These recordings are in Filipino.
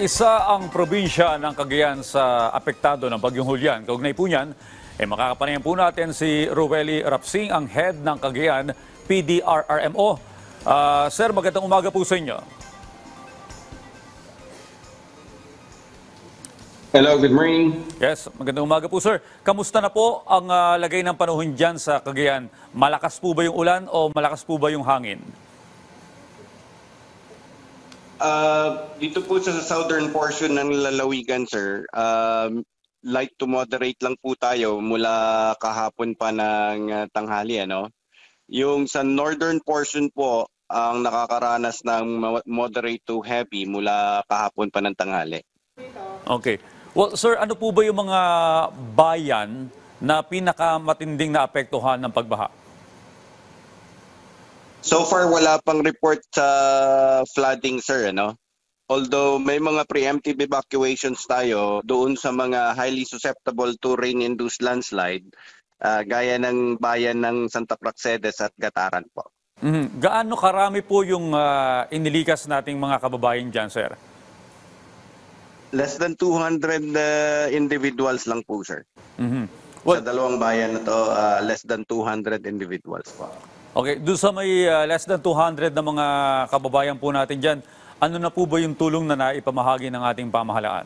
Isa ang probinsya ng Cagayan sa apektado ng Bagyong Julian. Kaugnay po niyan, makakapanayan po natin si Rueli Rapsing, ang head ng Cagayan PDRRMO. Sir, magandang umaga po sa inyo. Hello, good morning. Yes, magandang umaga po sir. Kamusta na po ang lagay ng panahon dyan sa Cagayan? Malakas po ba yung ulan o malakas po ba yung hangin? Dito po sa southern portion ng lalawigan, sir, light to moderate lang po tayo mula kahapon pa ng tanghali, ano? Yung sa northern portion po, ang nakakaranas ng moderate to heavy mula kahapon pa ng tanghali. Okay. Well, sir, ano po ba yung mga bayan na pinakamatinding naapektuhan ng pagbaha? So far, wala pang report sa flooding, sir, ano? Although may mga preemptive evacuations tayo doon sa mga highly susceptible to rain-induced landslide, gaya ng bayan ng Santa Praxedes at Gataran po. Gaano karami po yung inilikas nating mga kababayan dyan, sir? Less than 200 individuals lang po, sir. Well, Sa dalawang bayan na to, less than 200 individuals po. okay, doon sa may less than 200 na mga kababayan po natin dyan, ano na po ba yung tulong na naipamahagi ng ating pamahalaan?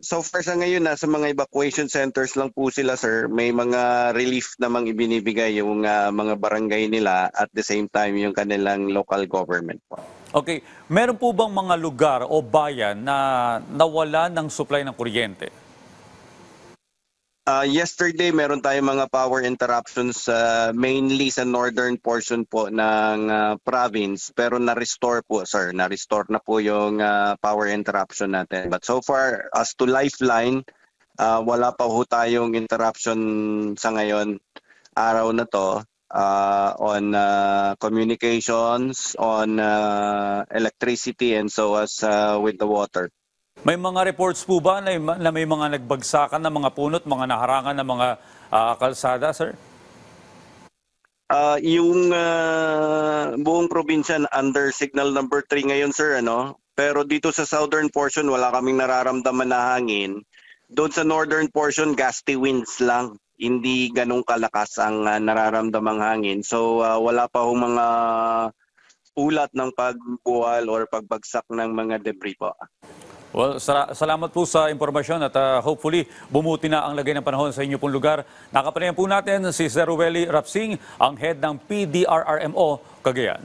So far sa ngayon, nasa mga evacuation centers lang po sila, sir. May mga relief namang ibinibigay yung mga barangay nila at the same time yung kanilang local government po. Okay, meron po bang mga lugar o bayan na nawala ng supply ng kuryente? Yesterday, meron tayong mga power interruptions mainly sa northern portion po ng province. Pero na-restore po, sir. Na-restore na po yung power interruption natin. But so far, as to lifeline, wala pa ho tayong interruption sa ngayon, araw na to, on communications, on electricity, and so as with the water. May mga reports po ba na may mga nagbagsakan ng mga punot, mga naharangan ng mga kalsada, sir? Yung buong probinsya under signal number 3 ngayon, sir, ano? Pero dito sa southern portion wala kaming nararamdaman na hangin. Doon sa northern portion gusty winds lang. Hindi ganong kalakas ang nararamdamang hangin. So wala pa hong mga ulat ng pagbuwal or pagbagsak ng mga debris po. Well, salamat po sa impormasyon at hopefully bumuti na ang lagay ng panahon sa inyo pong lugar. Nakapanayan po natin si Sir Rueli Rapsing, ang head ng PDRRMO Cagayan.